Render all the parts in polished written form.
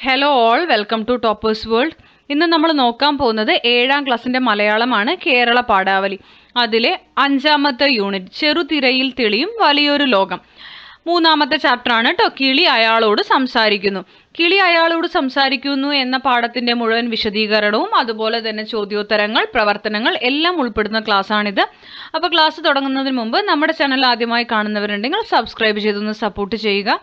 Hello all, welcome to Toppers World. ഇന്ന് നമ്മൾ നോക്കാൻ പോകുന്നത് 7ാം ക്ലാസ്സിൻ്റെ മലയാളമാണ്, കേരള പാഠാവലി. അതിലെ 5ാമത്തെ യൂണിറ്റ് ചെറുതിരയിൽ തെളിയും വലിയൊരു ലോകം. 3ാമത്തെ ചാപ്റ്ററാണ് കേട്ടോ. കിളി അയാളോട് സംസാരിക്കുന്നു. കിളി അയാളോട് സംസാരിക്കുന്നു എന്ന പാഠത്തിൻ്റെ മുഴുവൻ വിശദീകരണവും അതുപോലെ തന്നെ ചോദ്യോത്തരങ്ങൾ, പ്രവർത്തനങ്ങൾ എല്ലാം ഉൾപ്പെടുന്ന ക്ലാസ്സാണിത്. അപ്പോൾ ക്ലാസ് തുടങ്ങുന്നതിന് മുമ്പ് നമ്മുടെ ചാനൽ ആദ്യമായി കാണുന്നവരുണ്ടെങ്കിൽ സബ്സ്ക്രൈബ് ചെയ്തൊന്ന് സപ്പോർട്ട് ചെയ്യുക.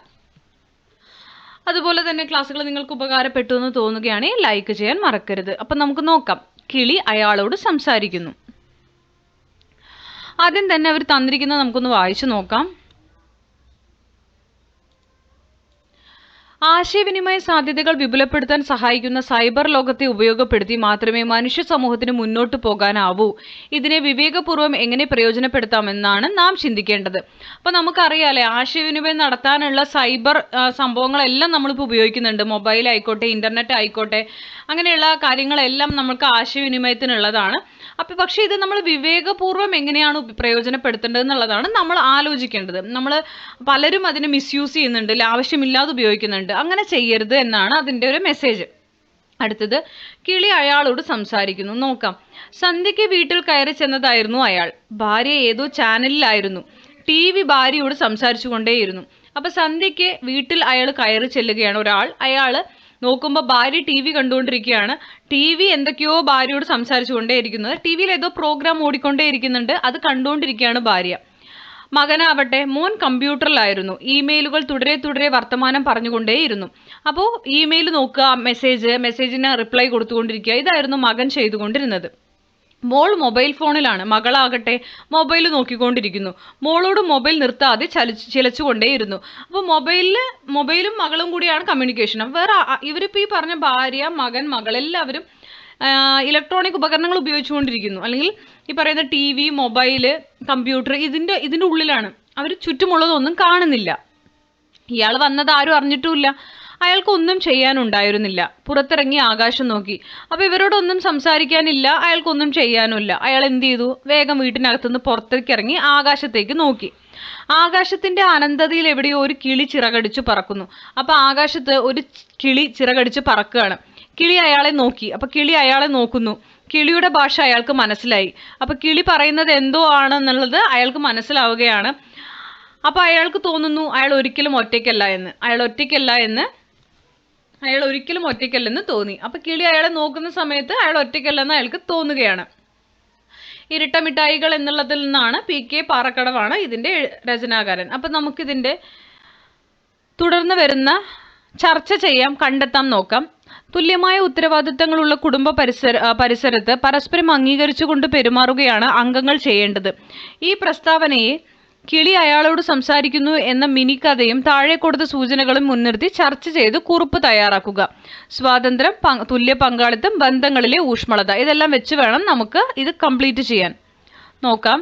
അതുപോലെ തന്നെ ക്ലാസ്സുകൾ നിങ്ങൾക്ക് ഉപകാരപ്പെട്ടു എന്ന് തോന്നുകയാണെങ്കിൽ ലൈക്ക് ചെയ്യാൻ മറക്കരുത്. അപ്പം നമുക്ക് നോക്കാം. കിളി അയാളോട് സംസാരിക്കുന്നു. ആദ്യം തന്നെ അവർ തന്നിരിക്കുന്നത് നമുക്കൊന്ന് വായിച്ചു നോക്കാം. ആശയവിനിമയ സാധ്യതകൾ വിപുലപ്പെടുത്താൻ സഹായിക്കുന്ന സൈബർ ലോകത്തെ ഉപയോഗപ്പെടുത്തി മാത്രമേ മനുഷ്യ സമൂഹത്തിന് മുന്നോട്ട് പോകാനാവൂ. ഇതിനെ വിവേകപൂർവ്വം എങ്ങനെ പ്രയോജനപ്പെടുത്താമെന്നാണ് നാം ചിന്തിക്കേണ്ടത്. അപ്പോൾ നമുക്കറിയാലേ, ആശയവിനിമയം നടത്താനുള്ള സൈബർ സംഭവങ്ങളെല്ലാം നമ്മളിപ്പോൾ ഉപയോഗിക്കുന്നുണ്ട്. മൊബൈൽ ആയിക്കോട്ടെ, ഇൻ്റർനെറ്റ് ആയിക്കോട്ടെ, അങ്ങനെയുള്ള കാര്യങ്ങളെല്ലാം നമുക്ക് ആശയവിനിമയത്തിനുള്ളതാണ്. പക്ഷേ ഇത് നമ്മൾ വിവേകപൂർവ്വം എങ്ങനെയാണ് പ്രയോജനപ്പെടുത്തേണ്ടത് എന്നുള്ളതാണ് നമ്മൾ ആലോചിക്കേണ്ടത്. നമ്മൾ പലരും അതിനെ മിസ്യൂസ് ചെയ്യുന്നുണ്ട്, ആവശ്യമില്ലാതെ ഉപയോഗിക്കുന്നുണ്ട്. അങ്ങനെ ചെയ്യരുത് എന്നാണ് അതിൻ്റെ ഒരു മെസ്സേജ്. അടുത്തത്, കിളി അയാളോട് സംസാരിക്കുന്നു. നോക്കാം. സന്ധ്യയ്ക്ക് വീട്ടിൽ കയറി ചെന്നതായിരുന്നു അയാൾ. ഭാര്യ ഏതോ ചാനലിലായിരുന്നു. TV ഭാര്യയോട് സംസാരിച്ചു കൊണ്ടേയിരുന്നു. അപ്പം സന്ധ്യയ്ക്ക് വീട്ടിൽ അയാൾ കയറി ചെല്ലുകയാണ്. അയാൾ നോക്കുമ്പോൾ ഭാര്യ TV കണ്ടുകൊണ്ടിരിക്കുകയാണ്. TV എന്തൊക്കെയോ ഭാര്യയോട് സംസാരിച്ചു കൊണ്ടേയിരിക്കുന്നത്. TV-യിൽ ഏതോ പ്രോഗ്രാം ഓടിക്കൊണ്ടേയിരിക്കുന്നുണ്ട്. അത് കണ്ടുകൊണ്ടിരിക്കുകയാണ് ഭാര്യ. മകനാവട്ടെ, മോൻ കമ്പ്യൂട്ടറിലായിരുന്നു. ഇമെയിലുകൾ തുടരെ വർത്തമാനം പറഞ്ഞുകൊണ്ടേയിരുന്നു. അപ്പോൾ ഇമെയിൽ നോക്കുക, മെസ്സേജിന് റിപ്ലൈ കൊടുത്തുകൊണ്ടിരിക്കുക. ഇതായിരുന്നു മകൻ ചെയ്തുകൊണ്ടിരുന്നത്. മോൾ മൊബൈൽ ഫോണിലാണ്. മകളാകട്ടെ മൊബൈൽ നോക്കിക്കൊണ്ടിരിക്കുന്നു. മോളോട് മൊബൈൽ നിർത്താതെ ചിലച്ചുകൊണ്ടേയിരുന്നു. അപ്പോൾ മൊബൈലും മകളും കൂടിയാണ് കമ്മ്യൂണിക്കേഷൻ. വേറെ ഇവരിപ്പോൾ ഈ പറഞ്ഞ ഭാര്യ, മകൾ എല്ലാവരും ഇലക്ട്രോണിക് ഉപകരണങ്ങൾ ഉപയോഗിച്ചുകൊണ്ടിരിക്കുന്നു. അല്ലെങ്കിൽ ഈ പറയുന്ന TV, മൊബൈല്, കമ്പ്യൂട്ടർ ഇതിൻ്റെ ഉള്ളിലാണ്. അവർ ചുറ്റുമുള്ളതൊന്നും കാണുന്നില്ല. ഇയാൾ വന്നത് ആരും അറിഞ്ഞിട്ടുമില്ല. അയാൾക്കൊന്നും ചെയ്യാനുണ്ടായിരുന്നില്ല. പുറത്തിറങ്ങി ആകാശം നോക്കി. അപ്പോൾ ഇവരോടൊന്നും സംസാരിക്കാനില്ല, അയാൾക്കൊന്നും ചെയ്യാനുമില്ല. അയാൾ എന്ത് ചെയ്തു? വേഗം വീട്ടിനകത്തുനിന്ന് പുറത്തേക്ക് ഇറങ്ങി ആകാശത്തേക്ക് നോക്കി. ആകാശത്തിന്റെ അനന്തതയിൽ എവിടെയോ ഒരു കിളി ചിറകടിച്ചു പറക്കുന്നു. അപ്പോൾ ആകാശത്ത് ഒരു കിളി ചിറകടിച്ച് പറക്കുകയാണ്. കിളി അയാളെ നോക്കി. അപ്പോൾ കിളി അയാളെ നോക്കുന്നു. കിളിയുടെ ഭാഷ അയാൾക്ക് മനസ്സിലായി. അപ്പോൾ കിളി പറയുന്നത് എന്തോ ആണെന്നുള്ളത് അയാൾക്ക് മനസ്സിലാവുകയാണ്. അപ്പോൾ അയാൾക്ക് തോന്നുന്നു അയാൾ ഒരിക്കലും ഒറ്റയ്ക്കല്ലെന്ന് തോന്നി. അപ്പോൾ കിളി അയാളെ നോക്കുന്ന സമയത്ത് അയാൾ ഒറ്റയ്ക്കല്ലെന്ന് അയാൾക്ക് തോന്നുകയാണ്. ഇരട്ടമിഠായികൾ എന്നുള്ളതിൽ നിന്നാണ് PK പാറക്കടവാണ് ഇതിൻ്റെ രചനാകാരൻ. അപ്പം നമുക്കിതിൻ്റെ തുടർന്ന് വരുന്ന ചർച്ച ചെയ്യാം, കണ്ടെത്താം, നോക്കാം. തുല്യമായ ഉത്തരവാദിത്തങ്ങളുള്ള കുടുംബ പരിസരത്ത് പരസ്പരം അംഗീകരിച്ചുകൊണ്ട് പെരുമാറുകയാണ് അംഗങ്ങൾ ചെയ്യേണ്ടത്. ഈ പ്രസ്താവനയെ കിളി അയാളോട് സംസാരിക്കുന്നു എന്ന മിനി കഥയും താഴെ കൊടുത്ത സൂചനകളും മുൻനിർത്തി ചർച്ച ചെയ്ത് കുറിപ്പ് തയ്യാറാക്കുക. സ്വാതന്ത്ര്യം, തുല്യ പങ്കാളിത്തം, ബന്ധങ്ങളിലെ ഊഷ്മളത, ഇതെല്ലാം വെച്ച് വേണം നമുക്ക് ഇത് കംപ്ലീറ്റ് ചെയ്യാൻ. നോക്കാം.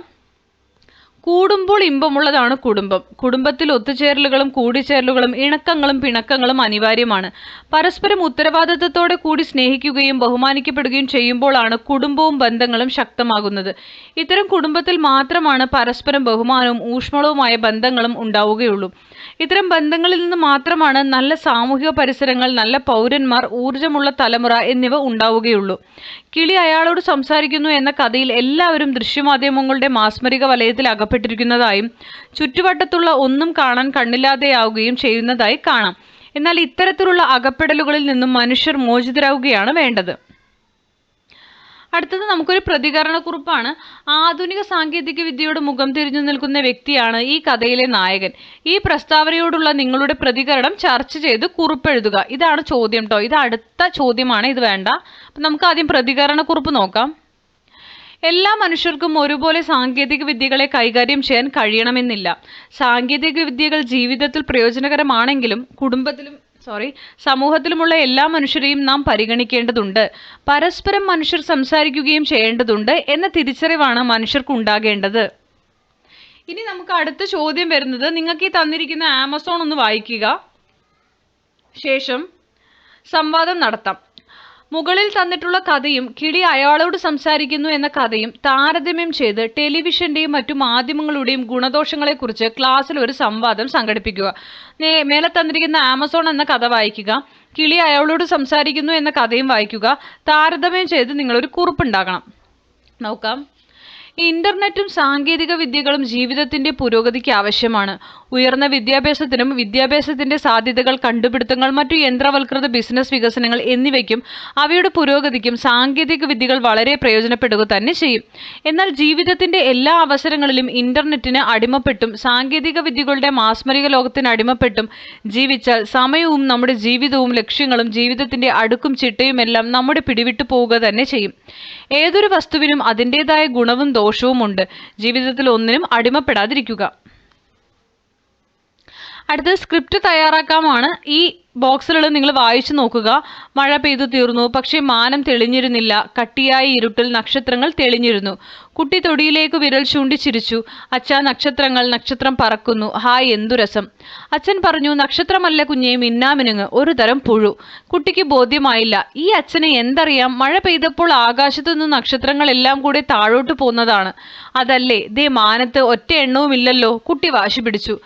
കൂടുമ്പോൾ ഇമ്പമുള്ളതാണ് കുടുംബം. കുടുംബത്തിൽ ഒത്തുചേരലുകളും കൂടിച്ചേരലുകളും ഇണക്കങ്ങളും പിണക്കങ്ങളും അനിവാര്യമാണ്. പരസ്പരം ഉത്തരവാദിത്തത്തോടെ കൂടി സ്നേഹിക്കുകയും ബഹുമാനിക്കപ്പെടുകയും ചെയ്യുമ്പോഴാണ് കുടുംബവും ബന്ധങ്ങളും ശക്തമാകുന്നത്. ഇത്തരം കുടുംബത്തിൽ മാത്രമാണ് പരസ്പരം ബഹുമാനവും ഊഷ്മളവുമായ ബന്ധങ്ങളും ഉണ്ടാവുകയുള്ളൂ. ഇത്തരം ബന്ധങ്ങളിൽ നിന്ന് മാത്രമാണ് നല്ല സാമൂഹിക പരിസരങ്ങൾ, നല്ല പൗരന്മാർ, ഊർജ്ജമുള്ള തലമുറ എന്നിവ ഉണ്ടാവുകയുള്ളൂ. കിളി അയാളോട് സംസാരിക്കുന്നു എന്ന കഥയിൽ എല്ലാവരും ദൃശ്യമാധ്യമങ്ങളുടെ മാസ്മരിക വലയത്തിൽ അകപ്പെട്ടിരിക്കുന്നതായും ചുറ്റുവട്ടത്തുള്ള ഒന്നും കാണാൻ കണ്ണില്ലാതെയാവുകയും ചെയ്യുന്നതായി കാണാം. എന്നാൽ ഇത്തരത്തിലുള്ള അകപ്പെടലുകളിൽ നിന്നും മനുഷ്യർ മോചിതരാകുകയാണ് വേണ്ടത്. അടുത്തത് നമുക്കൊരു പ്രതികരണക്കുറിപ്പാണ്. ആധുനിക സാങ്കേതിക വിദ്യയോട് മുഖം തിരിഞ്ഞു നിൽക്കുന്ന വ്യക്തിയാണ് ഈ കഥയിലെ നായകൻ. ഈ പ്രസ്താവനയോടുള്ള നിങ്ങളുടെ പ്രതികരണം ചർച്ച ചെയ്ത് കുറിപ്പെഴുതുക. ഇതാണ് ചോദ്യം കേട്ടോ. ഇത് അടുത്ത ചോദ്യമാണ്, ഇത് വേണ്ട. അപ്പം നമുക്ക് ആദ്യം പ്രതികരണക്കുറിപ്പ് നോക്കാം. എല്ലാ മനുഷ്യർക്കും ഒരുപോലെ സാങ്കേതിക വിദ്യകളെ കൈകാര്യം ചെയ്യാൻ കഴിയണമെന്നില്ല. സാങ്കേതിക വിദ്യകൾ ജീവിതത്തിൽ പ്രയോജനകരമാണെങ്കിലും സമൂഹത്തിലുമുള്ള എല്ലാ മനുഷ്യരെയും നാം പരിഗണിക്കേണ്ടതുണ്ട്. പരസ്പരം മനുഷ്യർ സംസാരിക്കുകയും ചെയ്യേണ്ടതുണ്ട് എന്ന തിരിച്ചറിവാണ് മനുഷ്യർക്ക് ഉണ്ടാകേണ്ടത്. ഇനി നമുക്ക് അടുത്ത ചോദ്യം വരുന്നത്, നിങ്ങൾക്ക് ഈ തന്നിരിക്കുന്ന ആമസോൺ ഒന്ന് വായിക്കുക. ശേഷം സംവാദം നടത്താം. മുകളിൽ തന്നിട്ടുള്ള കഥയും കിളി അയാളോട് സംസാരിക്കുന്നു എന്ന കഥയും താരതമ്യം ചെയ്ത് ടെലിവിഷന്റെയും മറ്റു മാധ്യമങ്ങളുടെയും ഗുണദോഷങ്ങളെക്കുറിച്ച് ക്ലാസ്സിൽ ഒരു സംവാദം സംഘടിപ്പിക്കുക. മേലെ തന്നിരിക്കുന്ന ആമസോൺ എന്ന കഥ വായിക്കുക, കിളി അയാളോട് സംസാരിക്കുന്നു എന്ന കഥയും വായിക്കുക. താരതമ്യം ചെയ്ത് നിങ്ങളൊരു കുറിപ്പുണ്ടാക്കണം. നോക്കാം. ഇന്റർനെറ്റും സാങ്കേതിക വിദ്യകളും ജീവിതത്തിന്റെ പുരോഗതിക്ക് ആവശ്യമാണ്. ഉയർന്ന വിദ്യാഭ്യാസത്തിനും വിദ്യാഭ്യാസത്തിന്റെ സാധ്യതകൾ, കണ്ടുപിടുത്തങ്ങൾ, മറ്റു യന്ത്രവൽകൃത ബിസിനസ് വികസനങ്ങൾ എന്നിവയ്ക്കും അവയുടെ പുരോഗതിക്കും സാങ്കേതിക വിദ്യകൾ വളരെ പ്രയോജനപ്പെടുക തന്നെ ചെയ്യും. എന്നാൽ ജീവിതത്തിന്റെ എല്ലാ അവസരങ്ങളിലും ഇന്റർനെറ്റിന് അടിമപ്പെട്ടും സാങ്കേതിക വിദ്യകളുടെ മാസ്മരിക ലോകത്തിന് അടിമപ്പെട്ടും ജീവിച്ചാൽ സമയവും നമ്മുടെ ജീവിതവും ലക്ഷ്യങ്ങളും ജീവിതത്തിന്റെ അടുക്കും ചിട്ടയുമെല്ലാം നമ്മുടെ പിടിവിട്ടു പോവുക തന്നെ ചെയ്യും. ഏതൊരു വസ്തുവിനും അതിൻ്റെതായ ഗുണവും ദോഷവും ഉണ്ട്. ജീവിതത്തിൽ ഒന്നിനും അടിമപ്പെടാതിരിക്കുക. അടുത്തത് സ്ക്രിപ്റ്റ് തയ്യാറാക്കാമാണ്. ഈ ബോക്സിലുള്ള നിങ്ങൾ വായിച്ചു നോക്കുക. മഴ പെയ്തു തീർന്നു, പക്ഷേ മാനം തെളിഞ്ഞിരുന്നില്ല. കട്ടിയായ ഇരുട്ടിൽ നക്ഷത്രങ്ങൾ തെളിഞ്ഞിരുന്നു. കുട്ടി തൊടിയിലേക്ക് വിരൽ ചൂണ്ടി ചിരിച്ചു. അച്ഛാ, നക്ഷത്രങ്ങൾ, നക്ഷത്രം പറക്കുന്നു. ഹായ്, എന്തു രസം. അച്ഛൻ പറഞ്ഞു, നക്ഷത്രമല്ല കുഞ്ഞെ, മിന്നാമിനുങ്ങ്, ഒരു തരം പുഴു. കുട്ടിക്ക് ബോധ്യമായില്ല. ഈ അച്ഛനെ എന്തറിയാം? മഴ പെയ്തപ്പോൾ ആകാശത്തു നിന്ന് നക്ഷത്രങ്ങളെല്ലാം കൂടെ താഴോട്ട് പോന്നതാണ്. അതല്ലേ, ദേ മാനത്ത് ഒറ്റ എണ്ണവുമില്ലല്ലോ. കുട്ടി വാശി പിടിച്ചു.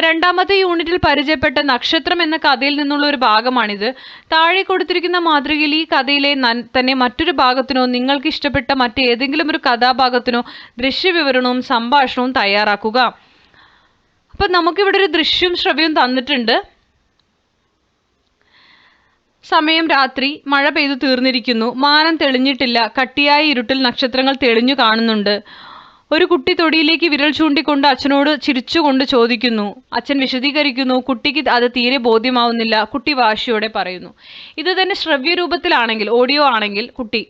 രണ്ടാമത്തെ യൂണിറ്റിൽ പരിചയപ്പെട്ട നക്ഷത്രം എന്ന കഥയിൽ നിന്നുള്ള ഒരു ഭാഗമാണിത്. താഴെ കൊടുത്തിരിക്കുന്ന മാതൃകയിൽ ഈ കഥയിലെ തന്നെ മറ്റൊരു ഭാഗത്തിനോ നിങ്ങൾക്ക് ഇഷ്ടപ്പെട്ട മറ്റേതെങ്കിലും ഒരു കഥാഭാഗത്തിനോ ദൃശ്യവിവരണവും സംഭാഷണവും തയ്യാറാക്കുക. അപ്പൊ നമുക്കിവിടെ ഒരു ദൃശ്യവും ശ്രവ്യവും തന്നിട്ടുണ്ട്. സമയം രാത്രി, മഴ പെയ്തു തീർന്നിരിക്കുന്നു, മാനം തെളിഞ്ഞിട്ടില്ല, കട്ടിയായ ഇരുട്ടിൽ നക്ഷത്രങ്ങൾ തെളിഞ്ഞു കാണുന്നുണ്ട്. ഒരു കുട്ടി തൊടിയിലേക്ക് വിരൽ ചൂണ്ടിക്കൊണ്ട് അച്ഛനോട് ചിരിച്ചുകൊണ്ട് ചോദിക്കുന്നു. അച്ഛൻ വിശദീകരിക്കുന്നു. കുട്ടിക്ക് അത് തീരെ ബോധ്യമാവുന്നില്ല. കുട്ടി വാശിയോടെ പറയുന്നു. ഇത് തന്നെ ശ്രവ്യ രൂപത്തിലാണെങ്കിൽ, ഓഡിയോ ആണെങ്കിൽ, കുട്ടി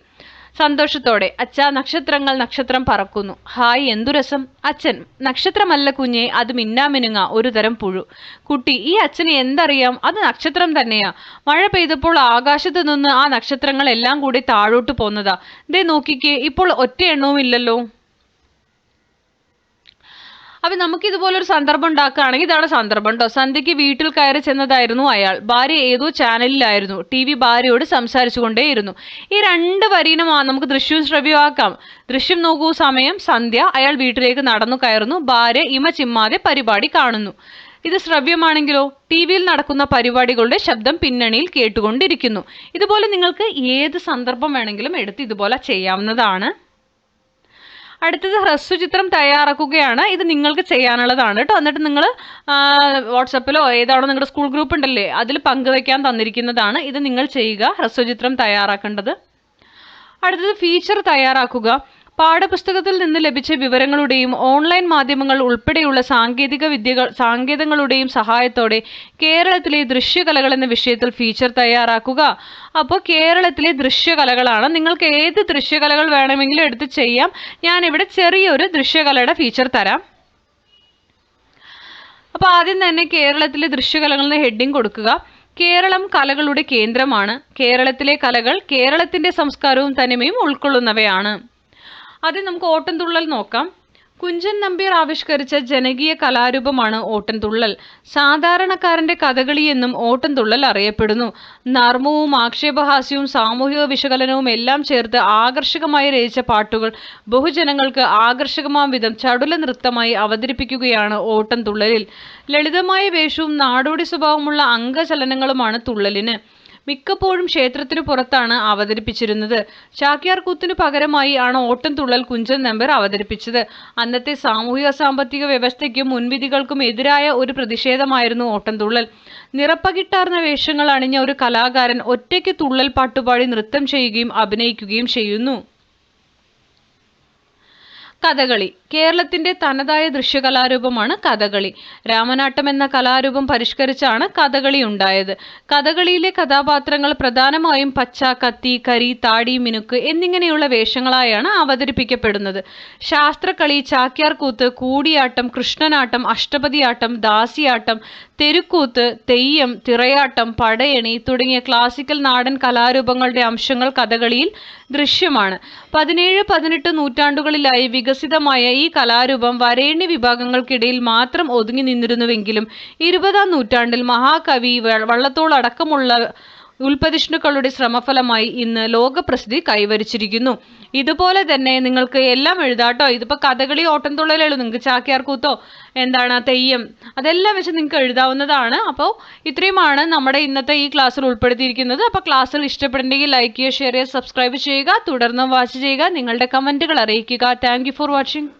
സന്തോഷത്തോടെ, അച്ഛാ, നക്ഷത്രങ്ങൾ, നക്ഷത്രം പറക്കുന്നു. ഹായ്, എന്തു രസം. അച്ഛൻ, നക്ഷത്രമല്ല കുഞ്ഞെ, അത് മിന്നാമിനുങ്ങ, ഒരു തരം പുഴു. കുട്ടി, ഈ അച്ഛന് എന്തറിയാം? അത് നക്ഷത്രം തന്നെയാ. മഴ പെയ്തപ്പോൾ ആകാശത്ത് നിന്ന് ആ നക്ഷത്രങ്ങൾ എല്ലാം കൂടി താഴോട്ട് പോന്നതാ. ദേ നോക്കിക്കേ, ഇപ്പോൾ ഒറ്റ എണ്ണവും ഇല്ലല്ലോ. അപ്പൊ നമുക്ക് ഇതുപോലൊരു സന്ദർഭം ഉണ്ടാക്കുകയാണെങ്കിൽ, ഇതാണ് സന്ദർഭം കേട്ടോ. സന്ധ്യയ്ക്ക് വീട്ടിൽ കയറി ചെന്നതായിരുന്നു അയാൾ. ഭാര്യ ഏതോ ചാനലിലായിരുന്നു. TV ഭാര്യയോട് സംസാരിച്ചുകൊണ്ടേയിരുന്നു. ഈ രണ്ട് വരീനും നമുക്ക് ദൃശ്യവും ശ്രവ്യവും ആക്കാം. ദൃശ്യം നോക്കൂ. സമയം സന്ധ്യ. അയാൾ വീട്ടിലേക്ക് നടന്നു കയറുന്നു. ഭാര്യ ഇമ ചിമ്മാതെ പരിപാടി കാണുന്നു. ഇത് ശ്രവ്യമാണെങ്കിലോ, TV-യിൽ നടക്കുന്ന പരിപാടികളുടെ ശബ്ദം പിന്നണിയിൽ കേട്ടുകൊണ്ടിരിക്കുന്നു. ഇതുപോലെ നിങ്ങൾക്ക് ഏത് സന്ദർഭം വേണമെങ്കിലും എടുത്ത് ഇതുപോലെ ചെയ്യാവുന്നതാണ്. അടുത്തത് ഹ്രസ്വചിത്രം തയ്യാറാക്കുകയാണ്. ഇത് നിങ്ങൾക്ക് ചെയ്യാനുള്ളതാണ് കേട്ടോ. എന്നിട്ട് നിങ്ങൾ വാട്സപ്പിലോ ഏതാണോ നിങ്ങളുടെ സ്കൂൾ ഗ്രൂപ്പ് ഉണ്ടല്ലേ, അതിൽ പങ്കുവയ്ക്കാൻ തന്നിരിക്കുന്നതാണ്. ഇത് നിങ്ങൾ ചെയ്യുക, ഹ്രസ്വചിത്രം തയ്യാറാക്കേണ്ടത്. അടുത്തത് ഫീച്ചർ തയ്യാറാക്കുക. പാഠപുസ്തകത്തിൽ നിന്ന് ലഭിച്ച വിവരങ്ങളുടെയും ഓൺലൈൻ മാധ്യമങ്ങൾ ഉൾപ്പെടെയുള്ള സാങ്കേതങ്ങളുടെയും സഹായത്തോടെ കേരളത്തിലെ ദൃശ്യകലകൾ എന്ന വിഷയത്തിൽ ഫീച്ചർ തയ്യാറാക്കുക. അപ്പോൾ കേരളത്തിലെ ദൃശ്യകലകളാണ്. നിങ്ങൾക്ക് ഏത് ദൃശ്യകലകൾ വേണമെങ്കിലും എടുത്ത് ചെയ്യാം. ഞാനിവിടെ ചെറിയൊരു ദൃശ്യകലയുടെ ഫീച്ചർ തരാം. അപ്പോൾ ആദ്യം തന്നെ കേരളത്തിലെ ദൃശ്യകലകളുടെ ഹെഡിങ് കൊടുക്കുക. കേരളം കലകളുടെ കേന്ദ്രമാണ്. കേരളത്തിലെ കലകൾ കേരളത്തിന്റെ സംസ്കാരവും തനിമയും ഉൾക്കൊള്ളുന്നവയാണ്. ആദ്യം നമുക്ക് ഓട്ടൻതുള്ളൽ നോക്കാം. കുഞ്ചൻ നമ്പ്യാർ ആവിഷ്കരിച്ച ജനകീയ കലാരൂപമാണ് ഓട്ടൻതുള്ളൽ. സാധാരണക്കാരന്റെ കഥകളി എന്നും ഓട്ടൻതുള്ളൽ അറിയപ്പെടുന്നു. നർമ്മവും ആക്ഷേപഹാസ്യവും സാമൂഹിക വിശകലനവും എല്ലാം ചേർത്ത് ആകർഷകമായി രചിച്ച പാട്ടുകൾ ബഹുജനങ്ങൾക്ക് ആകർഷകമാം വിധം ചടുല നൃത്തമായി അവതരിപ്പിക്കുകയാണ് ഓട്ടൻതുള്ളലിൽ. ലളിതമായ വേഷവും നാടോടി സ്വഭാവമുള്ള അംഗചലനങ്ങളുമാണ് തുള്ളലിന്. മിക്കപ്പോഴും ക്ഷേത്രത്തിനു പുറത്താണ് അവതരിപ്പിച്ചിരുന്നത്. ചാക്യാർ കൂത്തിനു പകരമായി ആണ് ഓട്ടൻതുള്ളൽ കുഞ്ചൻ നമ്പ്യാർ അവതരിപ്പിച്ചത്. അന്നത്തെ സാമൂഹിക സാമ്പത്തിക വ്യവസ്ഥയ്ക്കും മുൻവിധികൾക്കും എതിരായ ഒരു പ്രതിഷേധമായിരുന്നു ഓട്ടൻതുള്ളൽ. നിറപ്പകിട്ടാർന്ന വേഷങ്ങൾ അണിഞ്ഞ ഒരു കലാകാരൻ ഒറ്റയ്ക്ക് തുള്ളൽ പാട്ടുപാടി നൃത്തം ചെയ്യുകയും അഭിനയിക്കുകയും ചെയ്യുന്നു. കഥകളി കേരളത്തിന്റെ തനതായ ദൃശ്യകലാരൂപമാണ് കഥകളി. രാമനാട്ടം എന്ന കലാരൂപം പരിഷ്കരിച്ചാണ് കഥകളി ഉണ്ടായത്. കഥകളിയിലെ കഥാപാത്രങ്ങൾ പ്രധാനമായും പച്ച, കത്തി, കരി, താടി, മിനുക്ക് എന്നിങ്ങനെയുള്ള വേഷങ്ങളായാണ് അവതരിപ്പിക്കപ്പെടുന്നത്. ശാസ്ത്രക്കളി, ചാക്യാർകൂത്ത്, കൂടിയാട്ടം, കൃഷ്ണനാട്ടം, അഷ്ടപതിയാട്ടം, ദാസിയാട്ടം, തെരുക്കൂത്ത്, തെയ്യം, തിറയാട്ടം, പടയണി തുടങ്ങിയ ക്ലാസിക്കൽ നാടൻ കലാരൂപങ്ങളുടെ അംശങ്ങൾ കഥകളിയിൽ ദൃശ്യമാണ്. 17-18 നൂറ്റാണ്ടുകളിലായി വികസിതമായ ഈ കലാരൂപം വരേണ്യ വിഭാഗങ്ങൾക്കിടയിൽ മാത്രം ഒതുങ്ങി നിന്നിരുന്നുവെങ്കിലും 20-ാം നൂറ്റാണ്ടിൽ മഹാകവി വള്ളത്തോൾ അടക്കമുള്ള ഉൽപ്പതിഷ്ണുക്കളുടെ ശ്രമഫലമായി ഇന്ന് ലോകപ്രസിദ്ധി കൈവരിച്ചിരിക്കുന്നു. ഇതുപോലെ തന്നെ നിങ്ങൾക്ക് എല്ലാം എഴുതാട്ടോ. ഇതിപ്പോൾ കഥകളി, ഓട്ടംതുള്ളലേ ഉള്ളൂ. നിങ്ങൾക്ക് ചാക്യാർകൂത്തോ തെയ്യം അതെല്ലാം വെച്ച് നിങ്ങൾക്ക് എഴുതാവുന്നതാണ്. അപ്പോൾ ഇത്രയുമാണ് നമ്മുടെ ഇന്നത്തെ ഈ ക്ലാസ്സിൽ ഉൾപ്പെടുത്തിയിരിക്കുന്നത്. അപ്പോൾ ക്ലാസ്സിൽ ഇഷ്ടപ്പെടുന്നെങ്കിൽ ലൈക്ക് ചെയ്യുക, ഷെയർ ചെയ്യുക, സബ്സ്ക്രൈബ് ചെയ്യുക, തുടർന്നും വാച്ച് ചെയ്യുക, നിങ്ങളുടെ കമൻറ്റുകൾ അറിയിക്കുക. Thank you for watching.